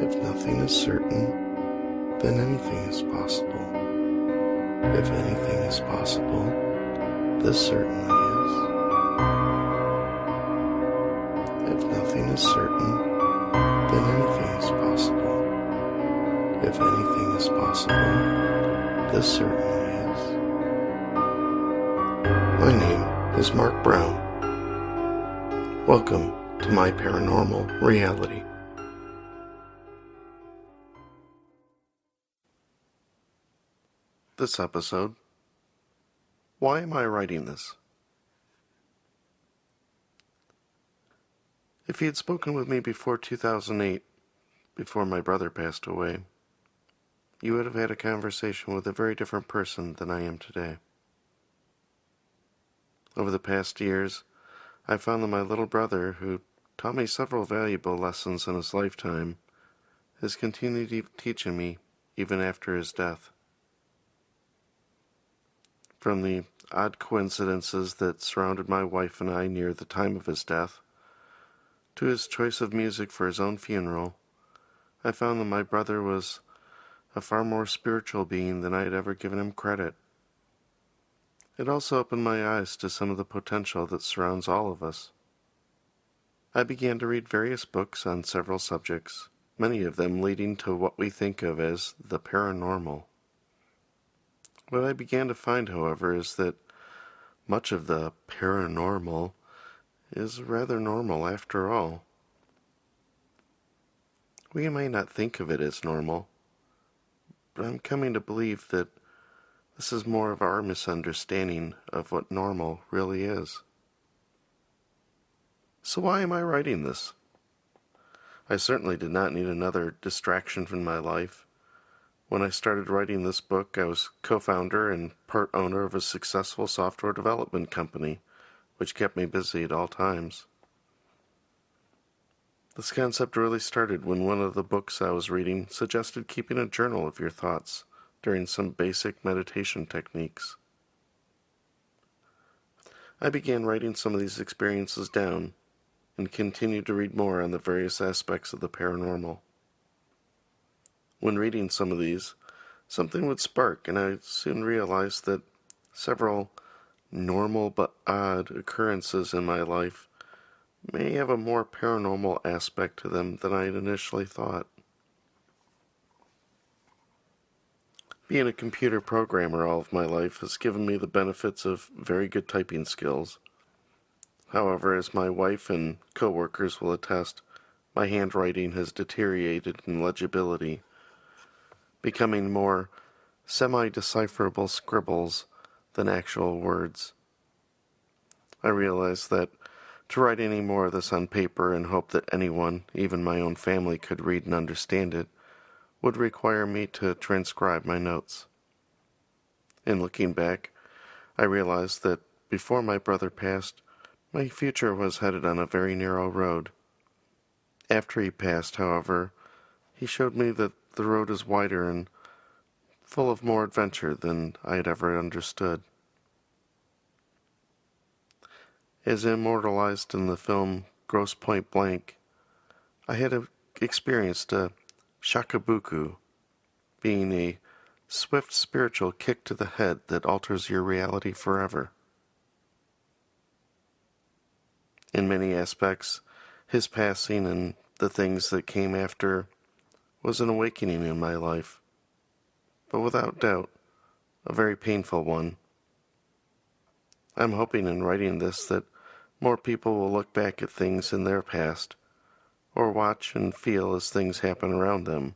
If nothing is certain, then anything is possible. If anything is possible, this certainly is. If nothing is certain, then anything is possible. If anything is possible, this certainly is. My name is Mark Brown. Welcome to My Paranormal Reality. This episode, why am I writing this? If you had spoken with me before 2008, before my brother passed away, you would have had a conversation with a very different person than I am today. Over the past years, I found that my little brother, who taught me several valuable lessons in his lifetime, has continued teaching me even after his death. From the odd coincidences that surrounded my wife and I near the time of his death, to his choice of music for his own funeral, I found that my brother was a far more spiritual being than I had ever given him credit. It also opened my eyes to some of the potential that surrounds all of us. I began to read various books on several subjects, many of them leading to what we think of as the paranormal. What I began to find, however, is that much of the paranormal is rather normal after all. We may not think of it as normal, but I'm coming to believe that this is more of our misunderstanding of what normal really is. So why am I writing this? I certainly did not need another distraction from my life. When I started writing this book, I was co-founder and part owner of a successful software development company, which kept me busy at all times. This concept really started when one of the books I was reading suggested keeping a journal of your thoughts during some basic meditation techniques. I began writing some of these experiences down and continued to read more on the various aspects of the paranormal. When reading some of these, something would spark, and I soon realized that several normal but odd occurrences in my life may have a more paranormal aspect to them than I had initially thought. Being a computer programmer all of my life has given me the benefits of very good typing skills. However, as my wife and co-workers will attest, my handwriting has deteriorated in legibility, becoming more semi-decipherable scribbles than actual words. I realized that to write any more of this on paper and hope that anyone, even my own family, could read and understand it, would require me to transcribe my notes. In looking back, I realized that before my brother passed, my future was headed on a very narrow road. After he passed, however, he showed me that the road is wider and full of more adventure than I had ever understood. As immortalized in the film Grosse Point Blank, I had experienced a Chaka Buku, being a swift spiritual kick to the head that alters your reality forever. In many aspects, his passing and the things that came after was an awakening in my life, but without doubt, a very painful one. I'm hoping in writing this that more people will look back at things in their past, or watch and feel as things happen around them,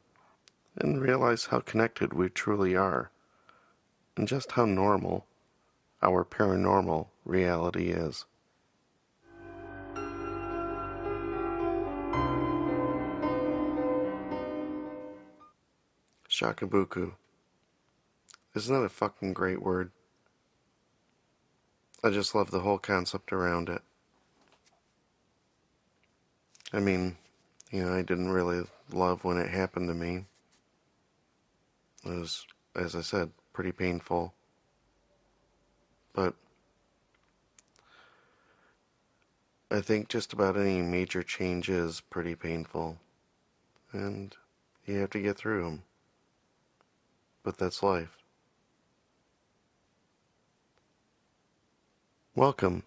and realize how connected we truly are, and just how normal our paranormal reality is. Chaka Buku. Isn't that a fucking great word? I just love the whole concept around it. I mean, I didn't really love when it happened to me. It was, as I said, pretty painful. But I think just about any major change is pretty painful. And You have to get through them. But that's life. Welcome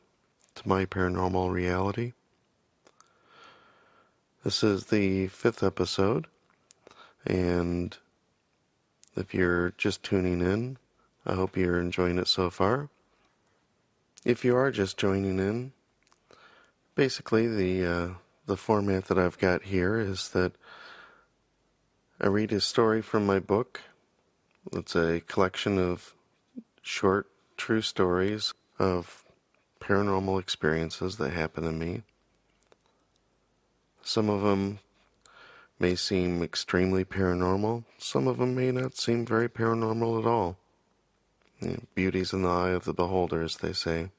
to My Paranormal Reality. This is the 5th episode, and if you're just tuning in, I hope you're enjoying it so far. If you are just joining in, basically the format that I've got here is that I read a story from my book. It's a collection of short, true stories of paranormal experiences that happen to me. Some of them may seem extremely paranormal. Some of them may not seem very paranormal at all. Beauty's in the eye of the beholder, as they say.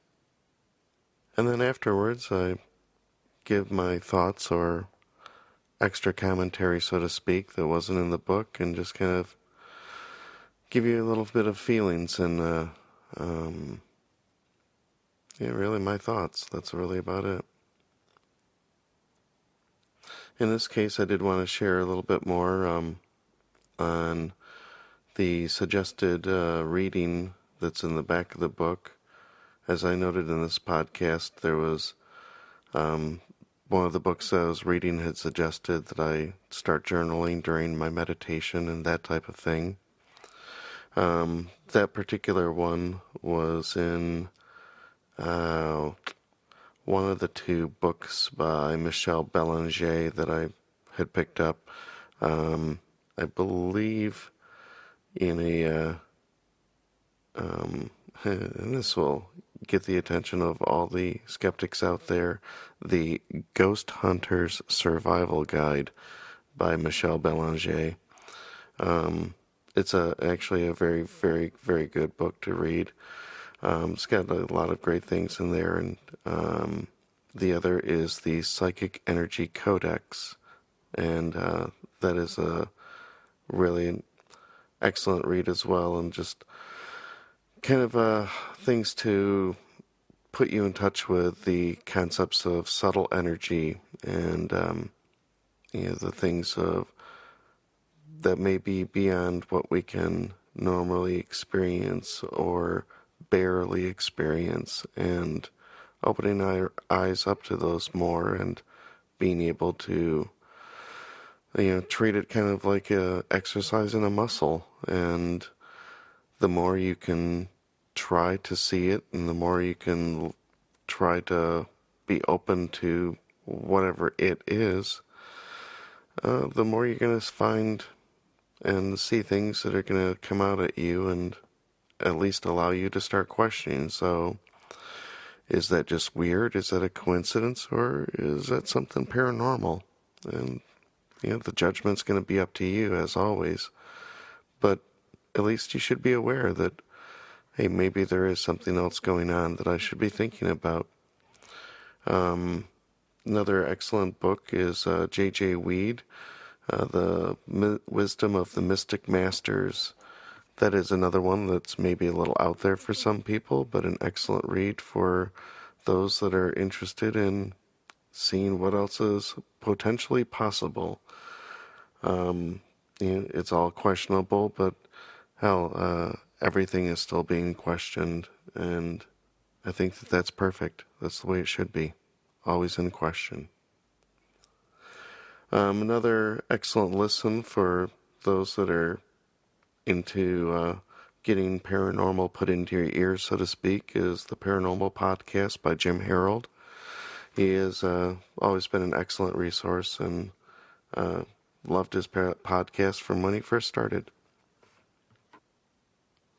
And then afterwards, I give my thoughts or extra commentary, so to speak, that wasn't in the book, and just kind of give you a little bit of feelings and, really my thoughts. That's really about it. In this case, I did want to share a little bit more on the suggested reading that's in the back of the book. As I noted in this podcast, there was one of the books I was reading had suggested that I start journaling during my meditation and that type of thing. That particular one was in one of the 2 books by Michel Belanger that I had picked up. I believe in a, and this will get the attention of all the skeptics out there, the Ghost Hunter's Survival Guide by Michel Belanger. It's actually a very, very, very good book to read. It's got a lot of great things in there, and the other is the Psychic Energy Codex, and that is a really excellent read as well, and just kind of things to put you in touch with the concepts of subtle energy and the things of that may be beyond what we can normally experience or barely experience, and opening our eyes up to those more and being able to treat it kind of like exercising a muscle. And the more you can try to see it, and the more you can try to be open to whatever it is, the more you're going to find and see things that are going to come out at you and at least allow you to start questioning. So, is that just weird? Is that a coincidence? Or is that something paranormal? And, the judgment's going to be up to you, as always. But at least you should be aware that, hey, maybe there is something else going on that I should be thinking about. Another excellent book is J.J. Weed, The Wisdom of the Mystic Masters. That is another one that's maybe a little out there for some people, but an excellent read for those that are interested in seeing what else is potentially possible. It's all questionable, but hell, everything is still being questioned, and I think that that's perfect. That's the way it should be, always in question. Another excellent listen for those that are into getting paranormal put into your ears, so to speak, is the Paranormal Podcast by Jim Harold. He has always been an excellent resource, and loved his podcast from when he first started.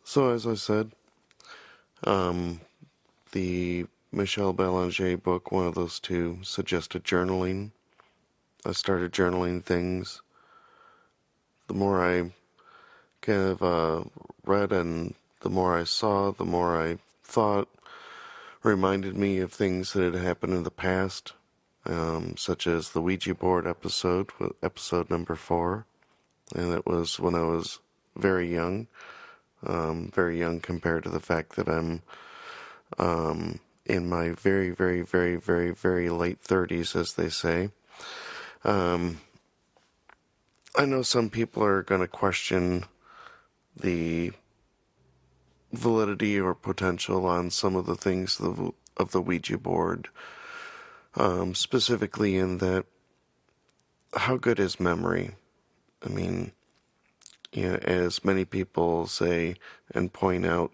So, as I said, the Michel Belanger book, one of those 2, suggested journaling. I started journaling things. The more I kind of read and the more I saw, the more I thought, reminded me of things that had happened in the past, such as the Ouija board episode number 4, and it was when I was very young compared to the fact that I'm in my very, very, very, very, very late 30s, as they say. I know some people are going to question the validity or potential on some of the things of the Ouija board, specifically in that, how good is memory? I mean, as many people say and point out,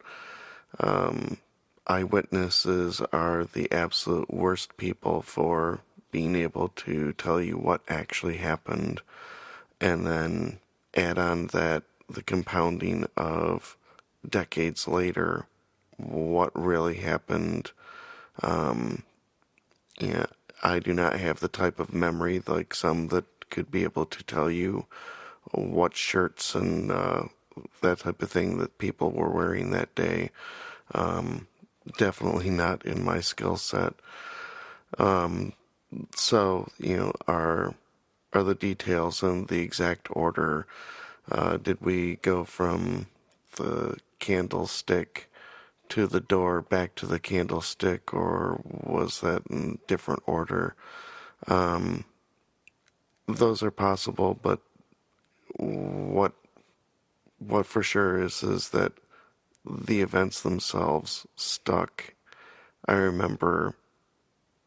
eyewitnesses are the absolute worst people for being able to tell you what actually happened, and then add on that the compounding of decades later what really happened. Um, yeah, I do not have the type of memory like some that could be able to tell you what shirts and that type of thing that people were wearing that day. Um, Definitely not in my skill set. So, are the details and the exact order? Did we go from the candlestick to the door back to the candlestick, or was that in different order? Those are possible, but what what for sure is that the events themselves stuck. I remember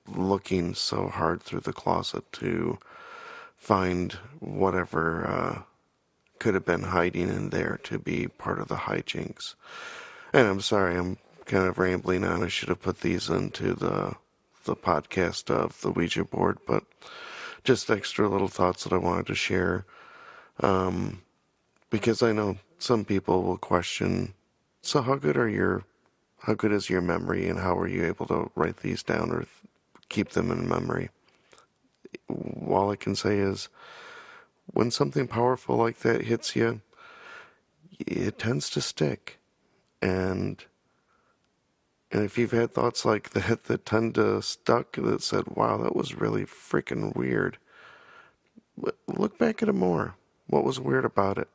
looking so hard through the closet to find whatever could have been hiding in there to be part of the hijinks. And I'm sorry, I'm kind of rambling on. I should have put these into the podcast of the Ouija board, but just extra little thoughts that I wanted to share. Because I know some people will question, so how good is your memory, and how are you able to write these down or keep them in memory? All I can say is, when something powerful like that hits you, it tends to stick. And if you've had thoughts like that tend to stuck, that said, wow, that was really freaking weird, look back at it more. What was weird about it?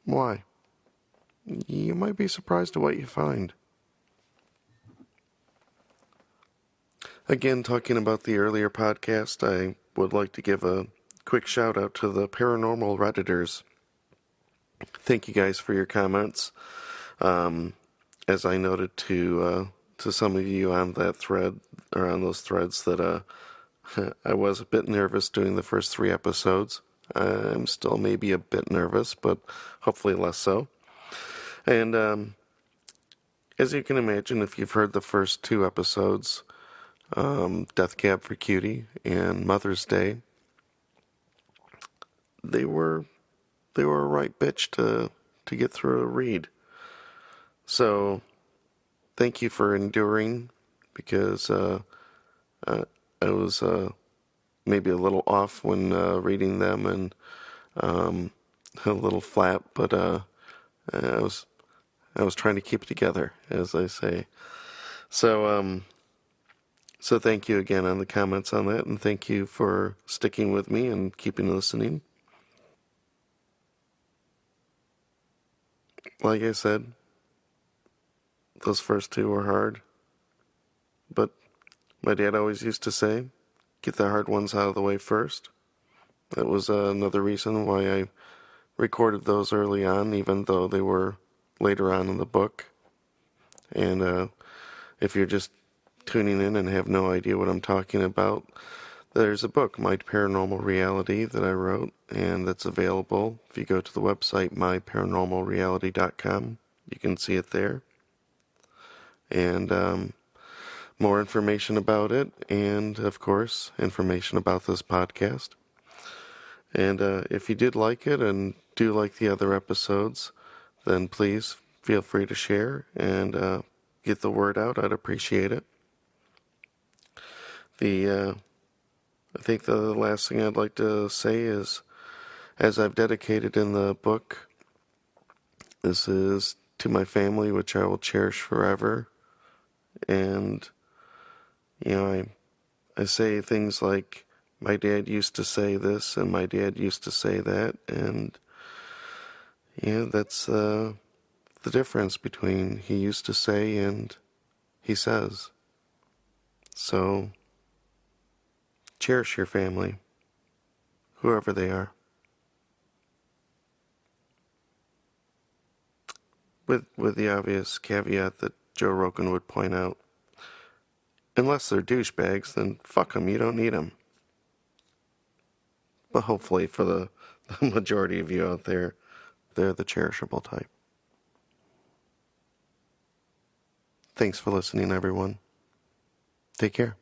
Why? You might be surprised at what you find. Again, talking about the earlier podcast, I would like to give a quick shout out to the Paranormal Redditors. Thank you guys for your comments. As I noted to some of you on that thread, or on those threads, that I was a bit nervous doing the first 3 episodes. I'm still maybe a bit nervous, but hopefully less so. And as you can imagine, if you've heard the first 2 episodes, Death Cab for Cutie and Mother's Day, they were a right bitch to get through a read. So thank you for enduring, because I was maybe a little off when reading them, and a little flat, but I was trying to keep it together, as I say. So so thank you again on the comments on that, and thank you for sticking with me and keeping listening. Like I said, those first 2 were hard, but my dad always used to say, get the hard ones out of the way first. That was another reason why I recorded those early on, even though they were later on in the book. And if you're just tuning in and have no idea what I'm talking about, there's a book, MyParanormal Reality, that I wrote, and that's available. If you go to the website, MyParanormalReality.com, you can see it there. And more information about it, and, of course, information about this podcast. And if you did like it and do like the other episodes, then please feel free to share and get the word out. I'd appreciate it. I think the last thing I'd like to say is, as I've dedicated in the book, this is to my family, which I will cherish forever. And, I say things like, my dad used to say this, and my dad used to say that, and, that's the difference between he used to say and he says. So, cherish your family, whoever they are. with the obvious caveat that Joe Rogan would point out. Unless they're douchebags, then fuck them, you don't need them. But hopefully for the majority of you out there, they're the cherishable type. Thanks for listening, everyone. Take care.